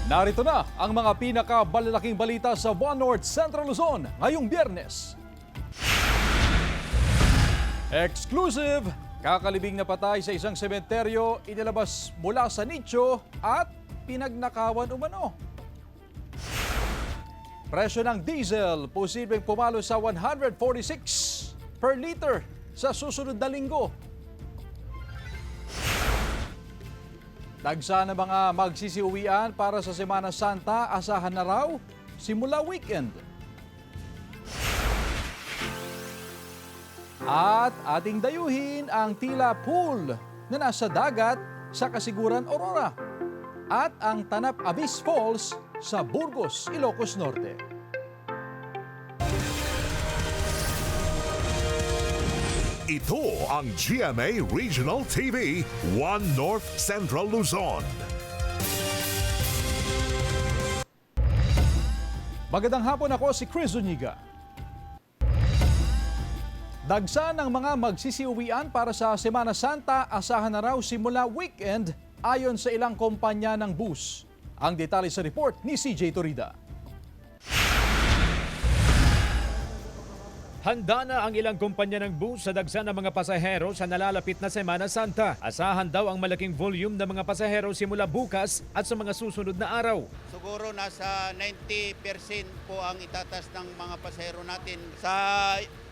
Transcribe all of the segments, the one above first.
Narito na ang mga pinakabalalaking balita sa One North Central Luzon ngayong Biyernes. Exclusive! Kakalibing na patay sa isang sementeryo, inilabas mula sa nicho at pinagnakawan umano. Presyo ng diesel, posibleng pumalo sa 146 per liter sa susunod na linggo. Dagsa na mga magsisiuwian para sa Semana Santa, asahan na raw simula weekend. At ating dayuhin ang tila pool na nasa dagat sa Kasiguran, Aurora. At ang Tanap Abyss Falls sa Burgos, Ilocos Norte. Ito ang GMA Regional TV, One North Central Luzon. Magandang hapon, ako si Chris Zuniga. Dagsa ng mga magsisiuwian para sa Semana Santa, asahan na raw simula weekend ayon sa ilang kumpanya ng bus. Ang detalye sa report ni CJ Torida. Handa na ang ilang kumpanya ng bus sa dagsa ng mga pasahero sa nalalapit na Semana Santa. Asahan daw ang malaking volume ng mga pasahero simula bukas at sa mga susunod na araw. Siguro nasa 90% po ang itatas ng mga pasahero natin. Sa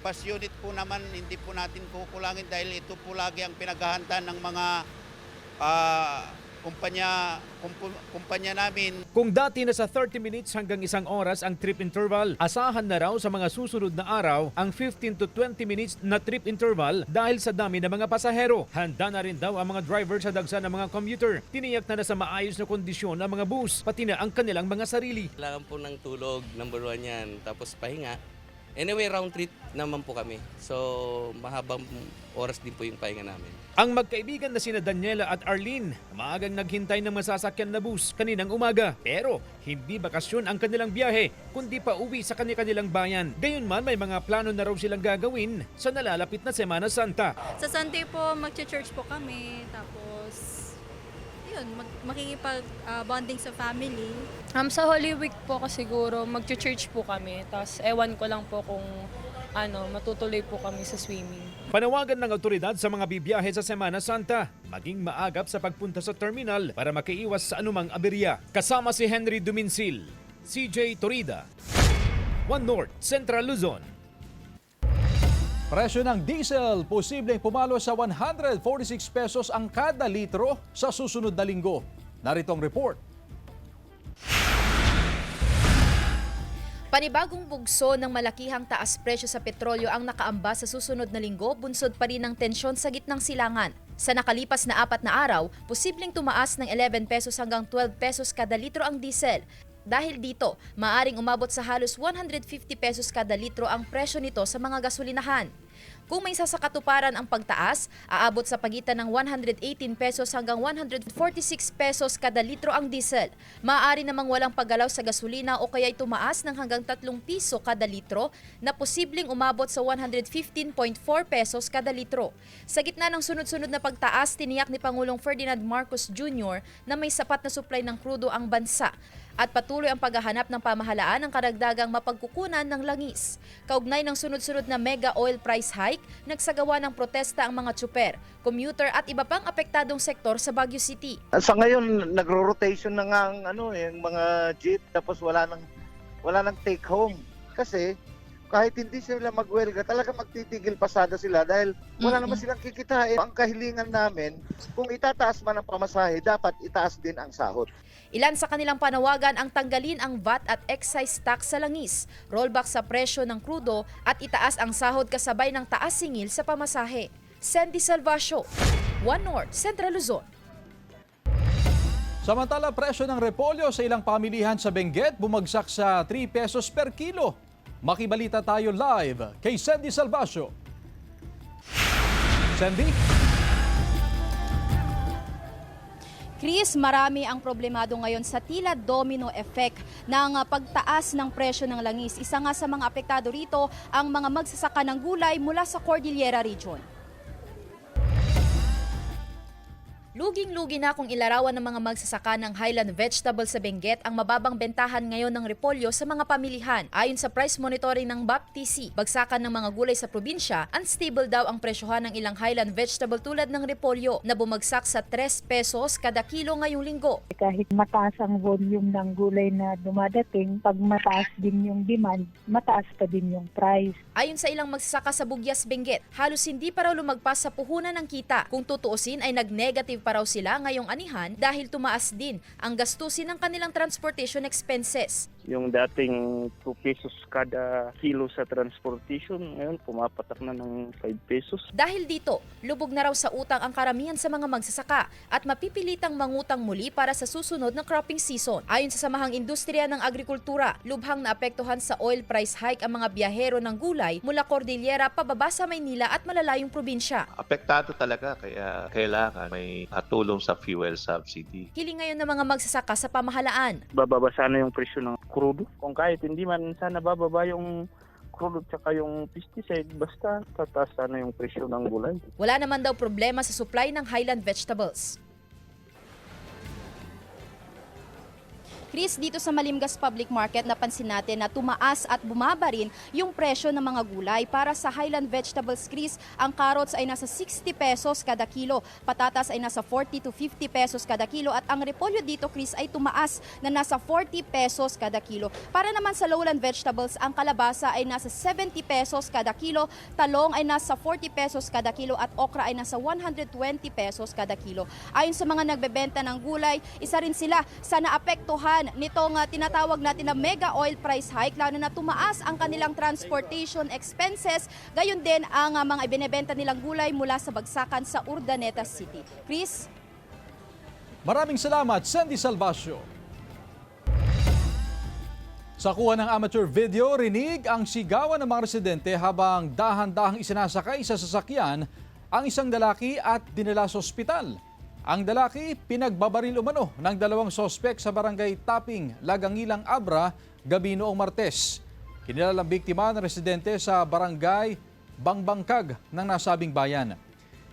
bus unit po naman, hindi po natin kukulangin dahil ito po lagi ang pinaghahandaan ng mga kumpanya namin. Kung dati na sa 30 minutes hanggang 1 oras ang trip interval, asahan na raw sa mga susunod na araw ang 15 to 20 minutes na trip interval dahil sa dami ng mga pasahero. Handa na rin daw ang mga driver sa dagsa ng mga commuter. Tiniyak na nasa maayos na kondisyon ng mga bus, pati na ang kanilang mga sarili. Kailangan po ng tulog, number 1 yan. Tapos pahinga. Anyway, round trip naman po kami. So, mahabang oras din po yung pahinga namin. Ang magkaibigan na sina Daniela at Arlene, maagang naghintay ng masasakyan na bus kaninang umaga. Pero hindi bakasyon ang kanilang biyahe, kundi pa uwi sa kanilang bayan. Gayunman may mga plano na raw silang gagawin sa nalalapit na Semana Santa. Sa Sunday po, mag-church po kami. Tapos, yun, makikipag-bonding sa family. Sa Holy Week po kasi siguro mag-church po kami. Tapos ewan ko lang po kung matutuloy po kami sa swimming. Panawagan ng otoridad sa mga bibiyahe sa Semana Santa, maging maagap sa pagpunta sa terminal para makaiwas sa anumang aberya. Kasama si Henry Duminsil, CJ Torida, One North Central Luzon. Presyo ng diesel, posibleng pumalo sa 146 pesos ang kada litro sa susunod na linggo. Narito ang report. Panibagong bugso ng malakihang taas presyo sa petrolyo ang nakaamba sa susunod na linggo, bunsod pa rin ng tensyon sa gitnang silangan. Sa nakalipas na 4 na araw, posibleng tumaas ng 11 pesos hanggang 12 pesos kada litro ang diesel. Dahil dito, maaring umabot sa halos 150 pesos kada litro ang presyo nito sa mga gasolinahan. Kung may sasakatuparan ang pagtaas, aabot sa pagitan ng 118 pesos hanggang 146 pesos kada litro ang diesel. Maaari namang walang paggalaw sa gasolina o kaya'y tumaas ng hanggang 3 piso kada litro na posibleng umabot sa 115.4 pesos kada litro. Sa gitna ng sunod-sunod na pagtaas, tiniyak ni Pangulong Ferdinand Marcos Jr. na may sapat na supply ng krudo ang bansa at patuloy ang paghahanap ng pamahalaan ng karagdagang mapagkukunan ng langis. Kaugnay ng sunod-sunod na mega oil price hike, nagsagawa ng protesta ang mga tsuper, commuter at iba pang apektadong sektor sa Baguio City. Sa ngayon, nagro-rotation na nga ang yung mga jeep tapos wala nang take home. Kasi kahit hindi sila magwelga, talaga magtitigil pasada sila dahil wala naman silang kikitain. Ang kahilingan namin, kung itataas man ang pamasahe, dapat itaas din ang sahod. Ilan sa kanilang panawagan ang tanggalin ang VAT at excise tax sa langis, rollback sa presyo ng krudo at itaas ang sahod kasabay ng taas singil sa pamasahe. Sandy Salvacio, One North, Central Luzon. Samantala, presyo ng repolyo sa ilang pamilihan sa Benguet bumagsak sa 3 pesos per kilo. Makibalita tayo live kay Sandy Salvacio. Sandy? Chris, marami ang problemado ngayon sa tila domino effect ng pagtaas ng presyo ng langis. Isa nga sa mga apektado rito ang mga magsasaka ng gulay mula sa Cordillera Region. Luging-lugi na kung ilarawan ng mga magsasaka ng Highland Vegetable sa Benguet ang mababang bentahan ngayon ng repolyo sa mga pamilihan. Ayon sa price monitoring ng BAPTC, bagsakan ng mga gulay sa probinsya, unstable daw ang presyohan ng ilang Highland vegetable tulad ng repolyo na bumagsak sa 3 pesos kada kilo ngayong linggo. Kahit mataas ang volume ng gulay na dumadating, pag mataas din yung demand, mataas pa din yung price. Ayon sa ilang magsasaka sa Bugyas, Benguet, halos hindi pa raw lumagpas sa puhunan ng kita. Kung tutuusin ay nag-negative pa raw sila ngayong anihan dahil tumaas din ang gastusin ng kanilang transportation expenses. Yung dating 2 pesos kada kilo sa transportation, ngayon pumapatak na ng 5 pesos. Dahil dito, lubog na raw sa utang ang karamihan sa mga magsasaka at mapipilitang mangutang muli para sa susunod na cropping season. Ayon sa Samahang Industriya ng Agrikultura, lubhang naapektuhan sa oil price hike ang mga biyahero ng gulay mula Cordillera pababa sa Maynila at malalayong probinsya. Apektado talaga kaya kailangan may tulong sa fuel subsidy. Hiling ngayon ng mga magsasaka sa pamahalaan. Bababa sana yung presyo ng crudo. Kung kahit hindi man sana bababa yung crudo tsaka yung pesticide, basta tataas sana yung presyo ng gulay. Wala naman daw problema sa supply ng Highland vegetables. Chris, dito sa Malimgas Public Market, napansin natin na tumaas at bumaba rin yung presyo ng mga gulay. Para sa Highland Vegetables, Chris, ang carrots ay nasa 60 pesos kada kilo, patatas ay nasa 40 to 50 pesos kada kilo, at ang repolyo dito, Chris, ay tumaas na nasa 40 pesos kada kilo. Para naman sa Lowland Vegetables, ang kalabasa ay nasa 70 pesos kada kilo, talong ay nasa 40 pesos kada kilo, at okra ay nasa 120 pesos kada kilo. Ayon sa mga nagbebenta ng gulay, isa rin sila sa naapektuhan nitong tinatawag natin na mega oil price hike, lalo na tumaas ang kanilang transportation expenses, gayon din ang mga ibinebenta nilang gulay mula sa bagsakan sa Urdaneta City. Chris? Maraming salamat, Sandy Salvacio. Sa kuha ng amateur video, rinig ang sigawan ng mga residente habang dahan-dahang isinasakay sa sasakyan ang isang lalaki at dinala sa ospital. Ang lalaki, pinagbabaril umano ng 2 sospek sa barangay Taping, Lagangilang, Abra, gabi noong Martes. Kinilalang biktima ng residente sa barangay Bangbangkag ng nasabing bayan.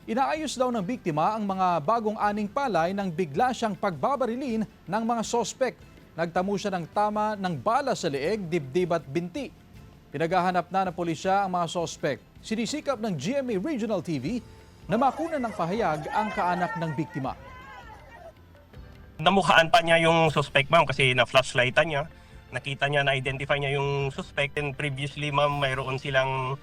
Inaayos daw ng biktima ang mga bagong aning palay nang bigla siyang pagbabarilin ng mga sospek. Nagtamo siya ng tama ng bala sa leeg, dibdib at binti. Pinaghahanap na ng pulisya ang mga sospek. Sinisikap ng GMA Regional TV na makunan ng pahayag ang kaanak ng biktima. Namukhaan pa niya yung suspect, ma'am, kasi na-flashlightan niya. Nakita niya, na-identify niya yung suspect. And previously, ma'am, mayroon silang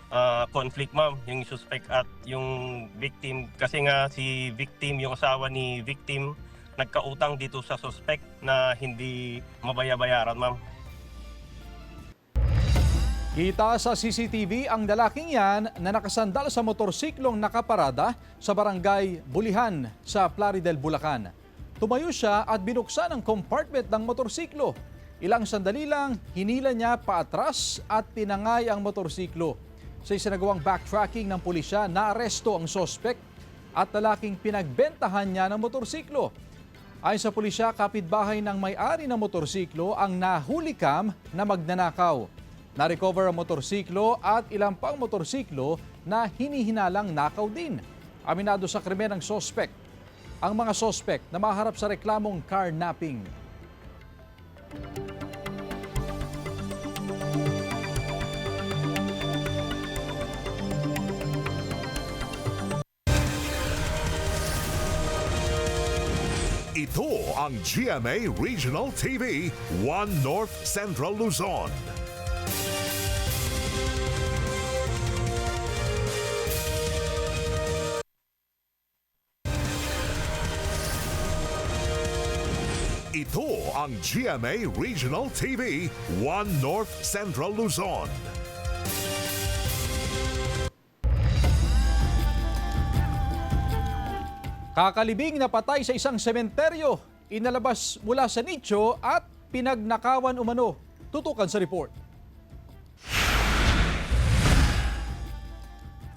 conflict, ma'am, yung suspect at yung victim. Kasi nga si victim, yung asawa ni victim, nagkautang dito sa suspect na hindi mabaya-bayaran, ma'am. Kita sa CCTV ang lalaking yan na nakasandal sa motorsiklong nakaparada sa barangay Bulihan sa Plaridel, Bulacan. Tumayo siya at binuksan ang compartment ng motorsiklo. Ilang sandali lang, hinila niya paatras at tinangay ang motorsiklo. Sa isinagawang backtracking ng pulisya, naaresto ang sospek at lalaking pinagbentahan niya ng motorsiklo. Ayon sa pulisya, kapitbahay ng may-ari ng motorsiklo ang nahulikam na magnanakaw. Na-recover ang motorsiklo at ilang pang motorsiklo na hinihinalang nakaw din. Aminado sa krimen ng sospek ang mga sospek na maharap sa reklamong carnapping. Ito ang GMA Regional TV, 1 North Central Luzon. Ito ang GMA Regional TV, 1 North Central Luzon. Kakalibing na patay sa isang sementeryo, inalabas mula sa nicho at pinagnakawan umano. Tutukan sa report.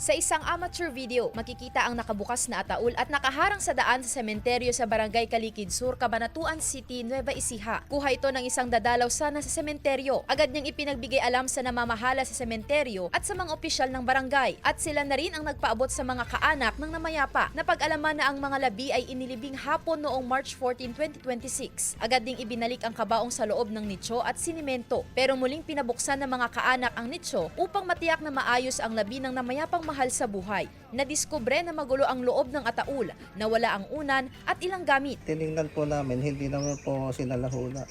Sa isang amateur video, makikita ang nakabukas na ataul at nakaharang sa daan sa sementeryo sa Barangay Kalikid Sur, Cabanatuan City, Nueva Ecija. Kuha ito ng isang dadalaw sana sa sementeryo. Agad niyang ipinagbigay alam sa namamahala sa sementeryo at sa mga opisyal ng barangay. At sila na rin ang nagpaabot sa mga kaanak ng namayapa na pag-alaman na ang mga labi ay inilibing hapon noong March 14, 2026. Agad ding ibinalik ang kabaong sa loob ng nicho at sinimento. Pero muling pinabuksan ng mga kaanak ang nicho upang matiyak na maayos ang labi ng namayapang mahal sa buhay. Nadiskubre na magulo ang loob ng ataul, nawala ang unan at ilang gamit. Tiningnan po namin, hindi naman po sinalahula,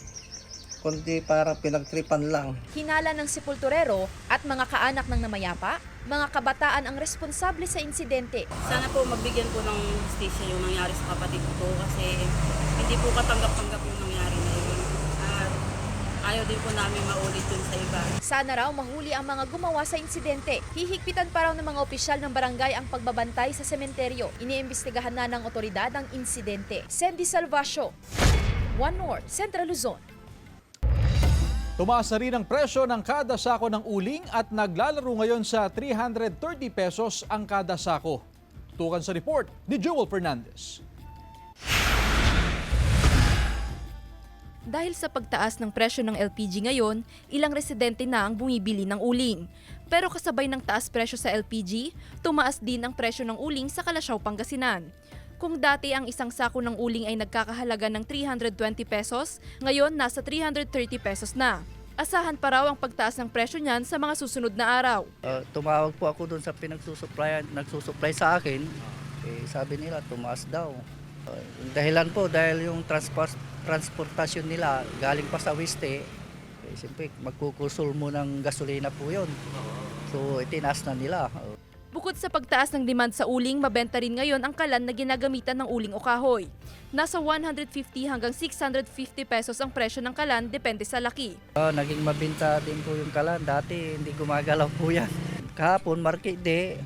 kundi para pinagtripan lang. Hinala ng sepulturero at mga kaanak ng namayapa, mga kabataan ang responsable sa insidente. Sana po magbigyan po ng justisya yung nangyari sa kapatid ko kasi hindi po katanggap-tanggap yung nangyari na yun. At ayaw din po namin maulit yun sa iba. Sana raw mahuli ang mga gumawa sa insidente. Hihigpitan pa raw ng mga opisyal ng barangay ang pagbabantay sa sementeryo. Iniimbestigahan na ng otoridad ang insidente. Sandy Salvacio, One North, Central Luzon. Tumaas na rin ang presyo ng kada sako ng uling at naglalaro ngayon sa 330 pesos ang kada sako. Tukan sa report ni Joel Fernandez. Dahil sa pagtaas ng presyo ng LPG ngayon, ilang residente na ang bumibili ng uling. Pero kasabay ng taas presyo sa LPG, tumaas din ang presyo ng uling sa Kalasyaw, Pangasinan. Kung dati ang isang sako ng uling ay nagkakahalaga ng 320 pesos, ngayon nasa 330 pesos na. Asahan pa raw ang pagtaas ng presyo niyan sa mga susunod na araw. Tumawag po ako doon sa nagsusupply sa akin. Sabi nila tumaas daw. Dahilan po dahil yung transportasyon nila galing pa sa Weste, siyempre magkukusol mo ng gasolina po yun. So itinaas na nila. Bukod sa pagtaas ng demand sa uling, mabenta rin ngayon ang kalan na ginagamitan ng uling o kahoy. Nasa 150 hanggang 650 pesos ang presyo ng kalan, depende sa laki. Naging mabenta din po yung kalan. Dati hindi gumagalaw po yan. Kahapon, market day,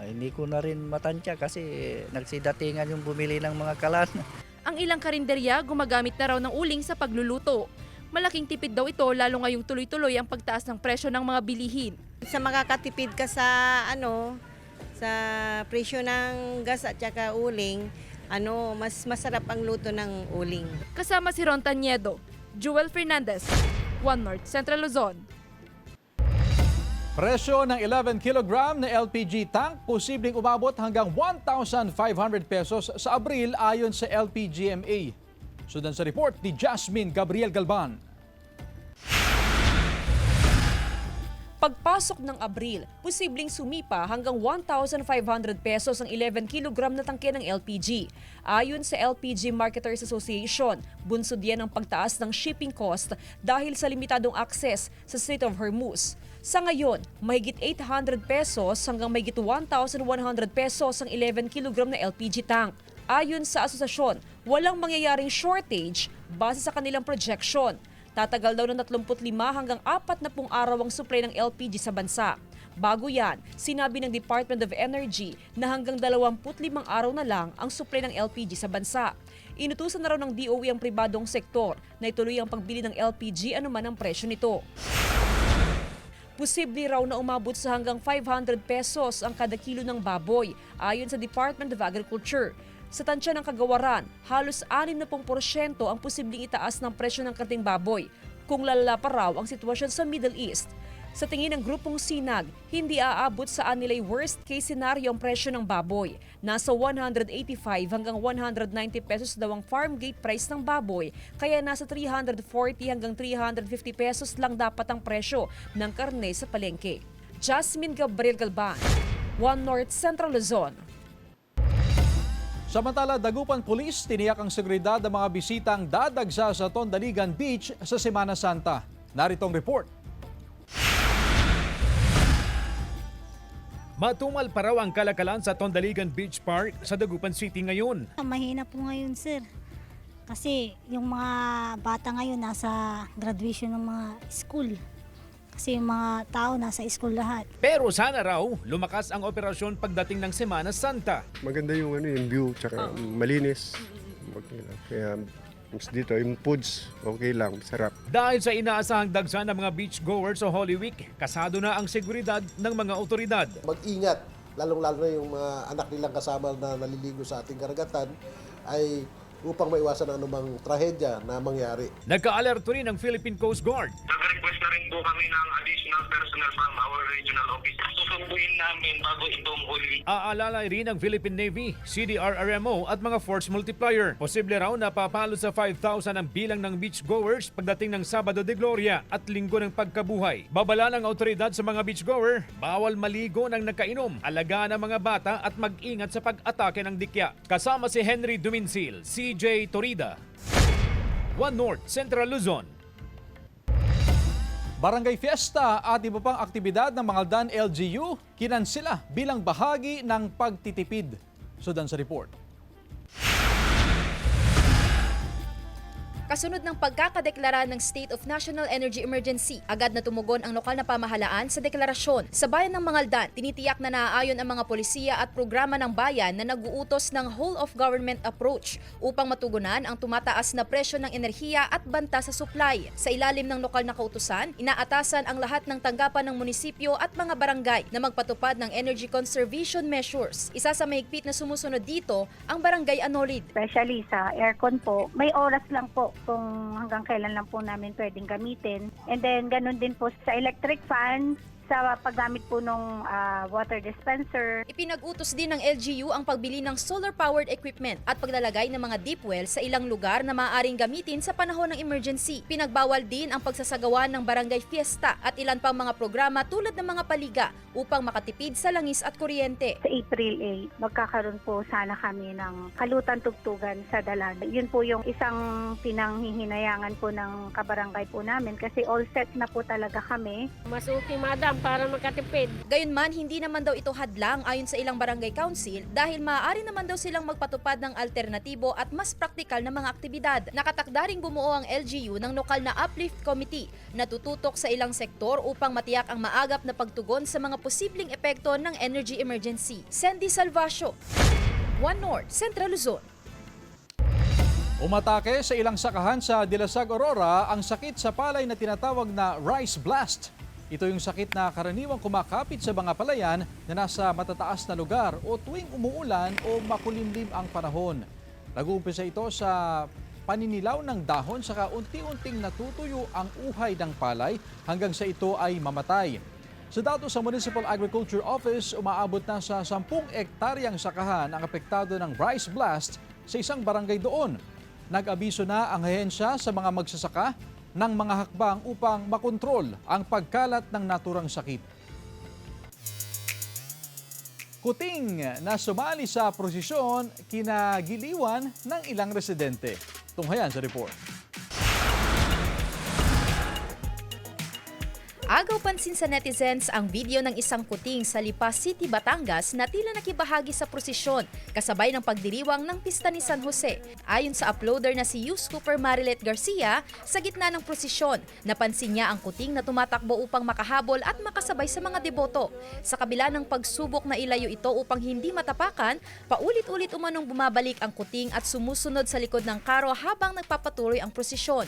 hindi ko na rin matansya kasi nagsidatingan yung bumili ng mga kalan. Ang ilang karinderya gumagamit na raw ng uling sa pagluluto. Malaking tipid daw ito lalo ngayong tuloy-tuloy ang pagtaas ng presyo ng mga bilihin. Sa makakatipid ka sa sa presyo ng gas at saka uling, mas masarap ang luto ng uling. Kasama si Ron Taniedo, Joel Fernandez, One North, Central Luzon. Presyo ng 11 kilogram na LPG tank posibleng umabot hanggang 1,500 pesos sa Abril ayon sa LPGMA. Sundan sa report ni Jasmine Gabriel Galban. Pagpasok ng Abril, posibleng sumipa hanggang 1,500 pesos ang 11 kilogram na tangke ng LPG. Ayon sa LPG Marketers Association, bunsod yan ang pagtaas ng shipping cost dahil sa limitadong access sa Strait of Hormuz. Sa ngayon, mahigit 800 pesos hanggang mahigit 1,100 pesos ang 11 kilogram na LPG tank. Ayon sa asosasyon, walang mangyayaring shortage base sa kanilang projection. Tatagal daw ng 35 hanggang 40 araw ang supply ng LPG sa bansa. Bago yan, sinabi ng Department of Energy na hanggang 25 araw na lang ang supply ng LPG sa bansa. Inutusan na raw ng DOE ang pribadong sektor na ituloy ang pagbili ng LPG anuman ang presyo nito. Posible raw na umabot sa hanggang 500 pesos ang kada kilo ng baboy ayon sa Department of Agriculture. Sa tansya ng kagawaran, halos 60% ang posibleng itaas ng presyo ng karneng baboy kung lalala pa raw ang sitwasyon sa Middle East. Sa tingin ng grupong Sinag, hindi aabot sa anilay worst case scenario ang presyo ng baboy. Nasa 185 hanggang 190 pesos daw ang farm gate price ng baboy, kaya nasa 340 hanggang 350 pesos lang dapat ang presyo ng karne sa palengke. Jasmine Gabriel Galban, One North, Central Luzon. Samantala, Dagupan Police tiniyak ang seguridad ng mga bisitang dadagsa sa Tondaligan Beach sa Semana Santa. Narito ang report. Matumal pa raw ang kalakalan sa Tondaligan Beach Park sa Dagupan City ngayon. Mahina po ngayon, sir. Kasi yung mga bata ngayon nasa graduation ng mga school. Kasi yung mga tao nasa school lahat. Pero sana raw lumakas ang operasyon pagdating ng Semana Santa. Maganda yung yung view, tsaka malinis. Okay lang. Kaya dito, yung foods, okay lang, sarap. Dahil sa inaasahang dagsa ng mga beachgoers sa Holy Week, kasado na ang seguridad ng mga otoridad. Mag-ingat lalong-lalo na yung mga anak nilang kasama na naliligo sa ating karagatan, ay upang maiwasan ang anumang trahedya na mangyari. Nagka-alerto rin ang Philippine Coast Guard. Nag-request na rin po kami ng additional personnel from our regional office. Susunduin namin bago itong huli. Aalalay rin ang Philippine Navy, CDRRMO at mga force multiplier. Posible raw na papalo sa 5,000 ang bilang ng beachgoers pagdating ng Sabado de Gloria at Linggo ng Pagkabuhay. Babala ng autoridad sa mga beachgoer, bawal maligo ng nakainom, alagaan ang mga bata at mag-ingat sa pag-atake ng dikya. Kasama si Henry Duminsil, CJ Torida, One North Central Luzon. Barangay Fiesta at iba pang aktibidad ng Mangaldan LGU kinansela bilang bahagi ng pagtitipid. Sudan sa report. Kasunod ng pagkakadeklara ng State of National Energy Emergency, agad na tumugon ang lokal na pamahalaan sa deklarasyon. Sa bayan ng Mangaldan, tinitiyak na naaayon ang mga polisiya at programa ng bayan na nag-uutos ng whole-of-government approach upang matugunan ang tumataas na presyo ng enerhiya at banta sa supply. Sa ilalim ng lokal na kautusan, inaatasan ang lahat ng tanggapan ng munisipyo at mga barangay na magpatupad ng energy conservation measures. Isa sa mahigpit na sumusunod dito, ang Barangay Anolid. Especially sa aircon po, may oras lang po kung hanggang kailan lang po namin pwedeng gamitin. And then, ganun din po sa electric fan, sa paggamit po ng water dispenser. Ipinag-utos din ng LGU ang pagbili ng solar-powered equipment at paglalagay ng mga deep well sa ilang lugar na maaaring gamitin sa panahon ng emergency. Pinagbawal din ang pagsasagawa ng barangay fiesta at ilan pang mga programa tulad ng mga paliga upang makatipid sa langis at kuryente. Sa April 8, magkakaroon po sana kami ng kalutan-tugtugan sa Dalan. Yun po yung isang pinanghihinayangan po ng kabarangay po namin kasi all set na po talaga kami. Mas okay, madam, para makatipid. Gayunman, hindi naman daw ito hadlang ayon sa ilang barangay council dahil maaari naman daw silang magpatupad ng alternatibo at mas praktikal na mga aktibidad. Nakatakda ring bumuo ang LGU ng lokal na uplift committee na tututok sa ilang sektor upang matiyak ang maagap na pagtugon sa mga posibleng epekto ng energy emergency. Sandy Salvacio, One North, Central Luzon. Umatake sa ilang sakahan sa Dilasag, Aurora ang sakit sa palay na tinatawag na rice blast. Ito yung sakit na karaniwang kumakapit sa mga palayan na nasa matataas na lugar o tuwing umuulan o makulimlim ang panahon. Nag-uumpisa ito sa paninilaw ng dahon saka unti-unting natutuyo ang uhay ng palay hanggang sa ito ay mamatay. Sa datos sa Municipal Agriculture Office, umaabot na sa 10 ektaryang sakahan ang apektado ng rice blast sa isang barangay doon. Nag-abiso na ang ahensya sa mga magsasaka ng mga hakbang upang makontrol ang pagkalat ng naturang sakit. Kuting na sumali sa prosesyon kinagiliwan ng ilang residente. Tunghayan sa report. Agaw pansin sa netizens ang video ng isang kuting sa Lipa City, Batangas na tila nakibahagi sa prosesyon kasabay ng pagdiriwang ng pista ni San Jose. Ayon sa uploader na si Yus Cooper Marilet Garcia, sa gitna ng prosesyon, napansin niya ang kuting na tumatakbo upang makahabol at makasabay sa mga deboto. Sa kabila ng pagsubok na ilayo ito upang hindi matapakan, paulit-ulit umanong bumabalik ang kuting at sumusunod sa likod ng karo habang nagpapatuloy ang prosesyon.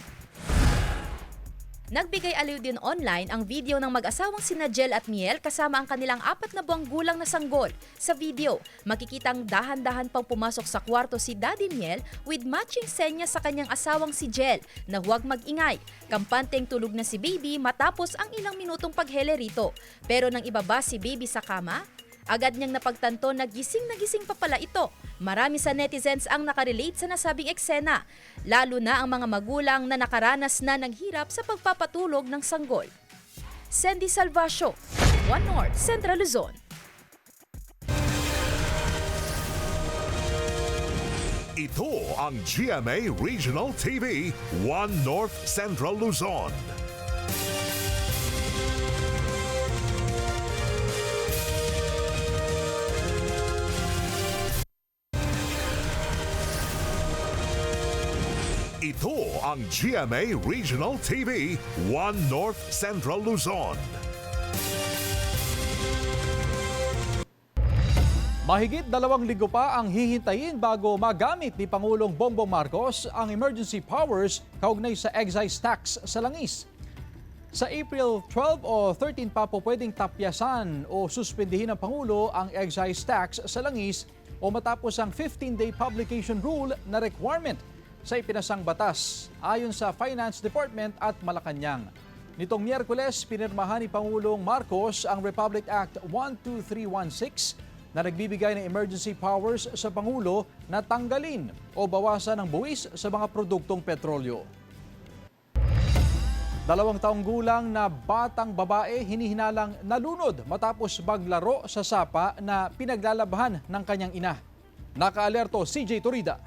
Nagbigay aliw din online ang video ng mag-asawang sina Jel at Miel kasama ang kanilang 4 na buwang gulang na sanggol. Sa video, makikitang dahan-dahan pang pumasok sa kwarto si Daddy Miel with matching senya sa kanyang asawang si Jel na huwag mag-ingay. Kampanteng tulog na si Baby matapos ang ilang minutong paghele rito. Pero nang ibaba si Baby sa kama, agad niyang napagtanto na gising pa pala ito. Marami sa netizens ang nakarelate sa nasabing eksena, lalo na ang mga magulang na nakaranas na ng hirap sa pagpapatulog ng sanggol. Sandy Salvacio, One North, Central Luzon. Ito ang GMA Regional TV, One North Central Luzon. Ito ang GMA Regional TV, One North Central Luzon. Mahigit 2 linggo pa ang hihintayin bago magamit ni Pangulong Bongbong Marcos ang emergency powers kaugnay sa excise tax sa langis. Sa April 12 o 13 pa po pwedeng tapyasan o suspendihin ng Pangulo ang excise tax sa langis o matapos ang 15-day publication rule na requirement sa ipinasang batas ayon sa Finance Department at Malacanang. Nitong Miyerkules, pinirmahan ni Pangulong Marcos ang Republic Act 12316 na nagbibigay ng emergency powers sa Pangulo na tanggalin o bawasan ang buwis sa mga produktong petrolyo. 2 taong gulang na batang babae hinihinalang nalunod matapos maglaro sa sapa na pinaglalabahan ng kanyang ina. Nakaalerto CJ Torida.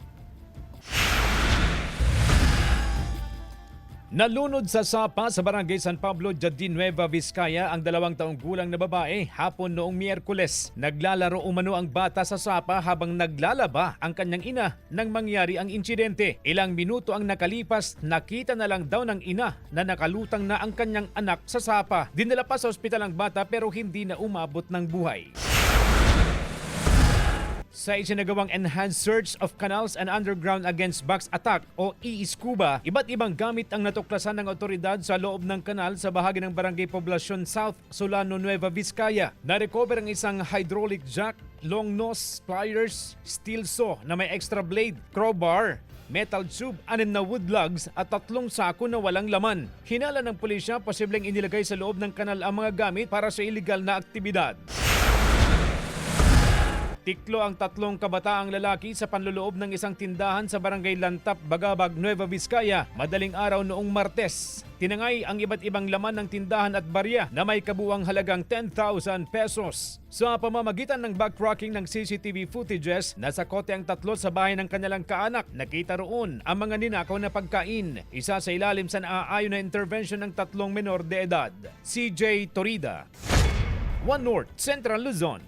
Nalunod sa sapa sa Barangay San Pablo, Jardín Nueva Vizcaya ang 2 taong gulang na babae hapon noong Miyerkules. Naglalaro umano ang bata sa sapa habang naglalaba ang kanyang ina nang mangyari ang insidente. Ilang minuto ang nakalipas, nakita na lang daw ng ina na nakalutang na ang kanyang anak sa sapa. Dinala pa sa ospital ang bata pero hindi na umabot ng buhay. Sa isinagawang enhanced search of canals and underground against box attack o e-scuba, iba't ibang gamit ang natuklasan ng otoridad sa loob ng kanal sa bahagi ng Barangay Poblacion South, Solano, Nueva Vizcaya. Na-recover ang isang hydraulic jack, long nose, pliers, steel saw na may extra blade, crowbar, metal tube, 6 na wood lugs at 3 sako na walang laman. Hinala ng pulisya, posibleng inilagay sa loob ng kanal ang mga gamit para sa iligal na aktibidad. Tiklo ang 3 kabataang lalaki sa panloloob ng isang tindahan sa Barangay Lantap, Bagabag, Nueva Vizcaya, madaling araw noong Martes. Tinangay ang iba't ibang laman ng tindahan at barya na may kabuuang halagang 10,000 pesos. Sa pamamagitan ng backtracking ng CCTV footages, nasa kote ang 3 sa bahay ng kanilang kaanak. Nakita roon ang mga ninakaw na pagkain. Isa sa ilalim sa naaayon na intervention ng 3 menor de edad. CJ Torida, One North, Central Luzon.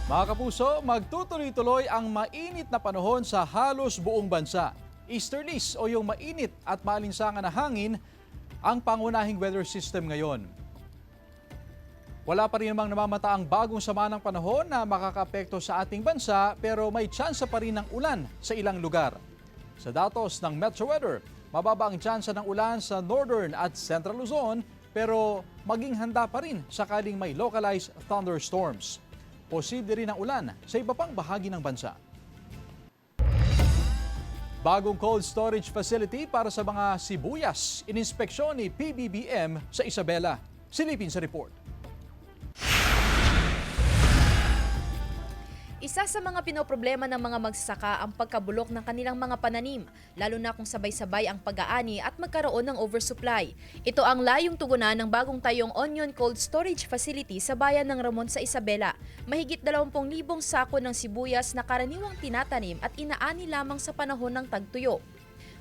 Mga kapuso, magtutuloy-tuloy ang mainit na panahon sa halos buong bansa. Easterlies o yung mainit at maalinsangan na hangin ang pangunahing weather system ngayon. Wala pa rin namang namamata ang bagong sama ng panahon na makakaapekto sa ating bansa pero may tsansa pa rin ng ulan sa ilang lugar. Sa datos ng Metro Weather, mababa ang tsansa ng ulan sa Northern at Central Luzon pero maging handa pa rin sakaling may localized thunderstorms. Posible rin ang ulan sa iba pang bahagi ng bansa. Bagong cold storage facility para sa mga sibuyas, ininspeksyon ni PBBM sa Isabela. Silipin sa report. Isa sa mga pinoproblema ng mga magsasaka ang pagkabulok ng kanilang mga pananim, lalo na kung sabay-sabay ang pag-aani at magkaroon ng oversupply. Ito ang layong tugunan ng bagong tayong onion cold storage facility sa bayan ng Ramon sa Isabela. Mahigit 20,000 sako ng sibuyas na karaniwang tinatanim at inaani lamang sa panahon ng tagtuyo.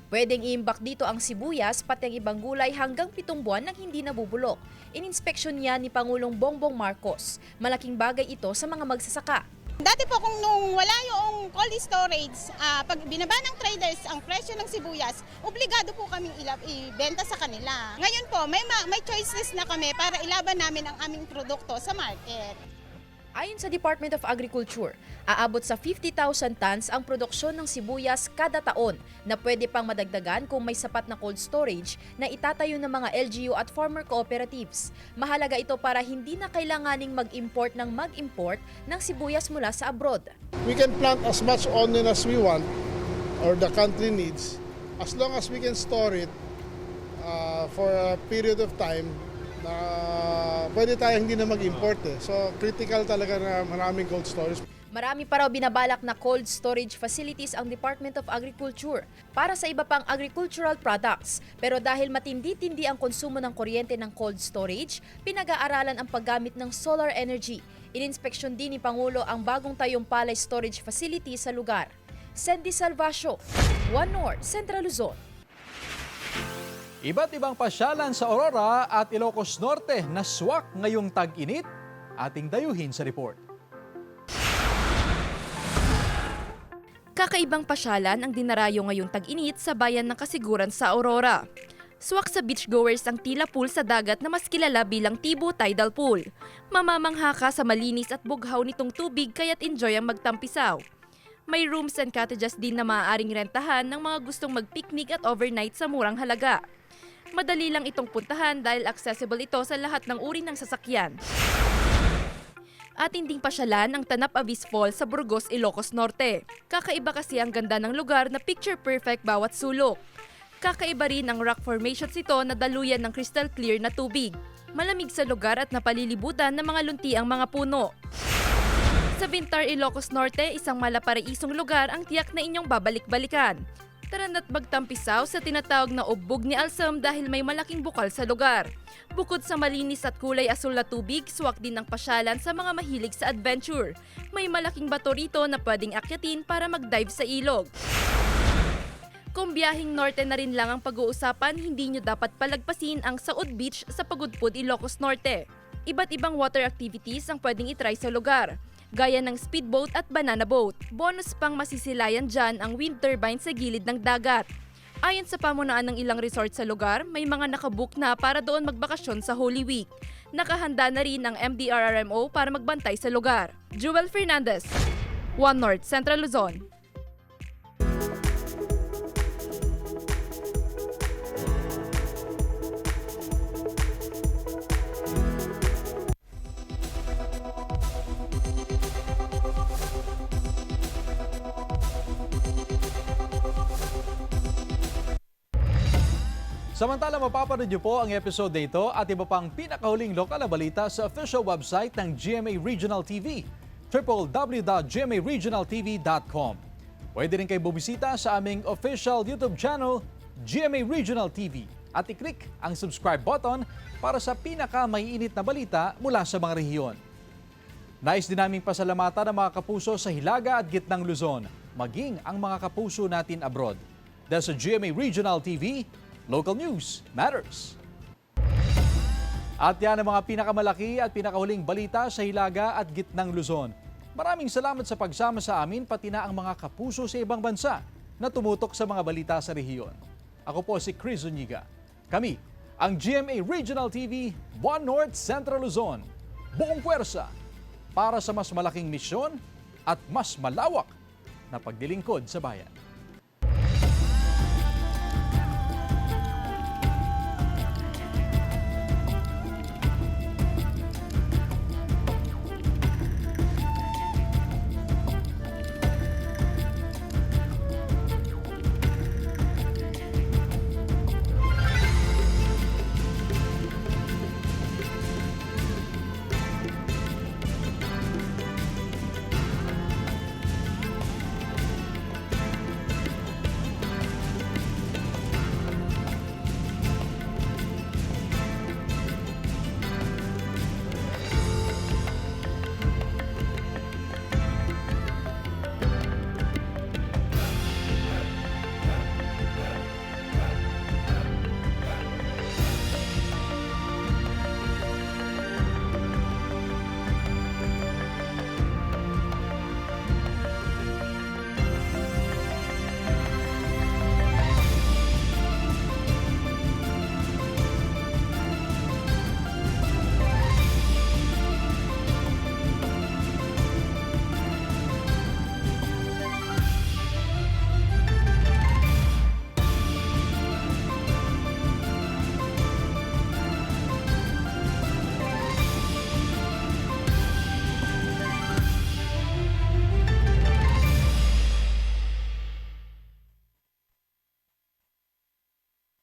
Pwedeng iimbak dito ang sibuyas pati ang ibang gulay hanggang 7 buwan nang hindi nabubulok. Ininspeksyon niya ni Pangulong Bongbong Marcos. Malaking bagay ito sa mga magsasaka. Dati po kung nung wala yung cold storage, pag binaba ng traders ang presyo ng sibuyas, obligado po kaming ibenta sa kanila. Ngayon po, may choices na kami para ilaban namin ang aming produkto sa market. Ayon sa Department of Agriculture, aabot sa 50,000 tons ang produksyon ng sibuyas kada taon na pwede pang madagdagan kung may sapat na cold storage na itatayo ng mga LGU at farmer cooperatives. Mahalaga ito para hindi na kailanganing mag-import ng sibuyas mula sa abroad. We can plant as much onion as we want or the country needs as long as we can store it for a period of time na pwede tayo hindi na mag-import eh. So critical talaga na maraming cold storage. Marami pa raw binabalak na cold storage facilities ang Department of Agriculture para sa iba pang agricultural products. Pero dahil matindi-tindi ang konsumo ng kuryente ng cold storage, pinag-aaralan ang paggamit ng solar energy. Ininspeksyon din ni Pangulo ang bagong tayong palay storage facility sa lugar. Sandy Salvacio, One North, Central Luzon. Iba't ibang pasyalan sa Aurora at Ilocos Norte na swak ngayong tag-init, ating dayuhin sa report. Kakaibang pasyalan ang dinarayo ngayong tag-init sa bayan ng Kasiguran sa Aurora. Swak sa beachgoers ang Tila Pool sa dagat na mas kilala bilang Tibu Tidal Pool. Mamamangha ka sa malinis at bughaw nitong tubig kaya't enjoy ang magtampisaw. May rooms and cottages din na maaaring rentahan ng mga gustong mag-picnic at overnight sa murang halaga. Madali lang itong puntahan dahil accessible ito sa lahat ng uri ng sasakyan. At hindi pasyalan ang Tanap Avis Falls sa Burgos, Ilocos Norte. Kakaiba kasi ang ganda ng lugar na picture perfect bawat sulok. Kakaiba rin ang rock formations ito na daluyan ng crystal clear na tubig. Malamig sa lugar at napalilibutan ng mga lunti ang mga puno. Sa Vintar, Ilocos Norte, isang malaparaisong lugar ang tiyak na inyong babalik-balikan. Tara na't magtampisaw sa tinatawag na Ubbog ni Alsam dahil may malaking bukal sa lugar. Bukod sa malinis at kulay asul na tubig, swak din ang pasyalan sa mga mahilig sa adventure. May malaking bato rito na pwedeng akyatin para mag-dive sa ilog. Kung biyaheng norte na rin lang ang pag-uusapan, hindi nyo dapat palagpasin ang Saud Beach sa Pagudpud, Ilocos Norte. Iba't ibang water activities ang pwedeng itry sa lugar, gaya ng speedboat at banana boat. Bonus pang masisilayan dyan ang wind turbine sa gilid ng dagat. Ayon sa pamunaan ng ilang resort sa lugar, may mga nakabook na para doon magbakasyon sa Holy Week. Nakahanda na rin ang MDRRMO para magbantay sa lugar. Jewel Fernandez, One North, Central Luzon. Samantala, mapapanood niyo po ang episode na ito at iba pang pinakahuling lokal na balita sa official website ng GMA Regional TV, www.gmaregionaltv.com. Pwede rin kayo bumisita sa aming official YouTube channel, GMA Regional TV, at i-click ang subscribe button para sa pinaka-maiinit na balita mula sa mga rehiyon. Nais din naming pasalamatan ang mga kapuso sa Hilaga at Gitnang Luzon, maging ang mga kapuso natin abroad. Dahil sa GMA Regional TV, local news matters. At yan ang mga pinakamalaki at pinakahuling balita sa Hilaga at Gitnang Luzon. Maraming salamat sa pagsama sa amin pati na ang mga kapuso sa ibang bansa na tumutok sa mga balita sa rehiyon. Ako po si Chris Zuniga. Kami, ang GMA Regional TV, One North, Central Luzon. Buong puwersa para sa mas malaking misyon at mas malawak na paglilingkod sa bayan.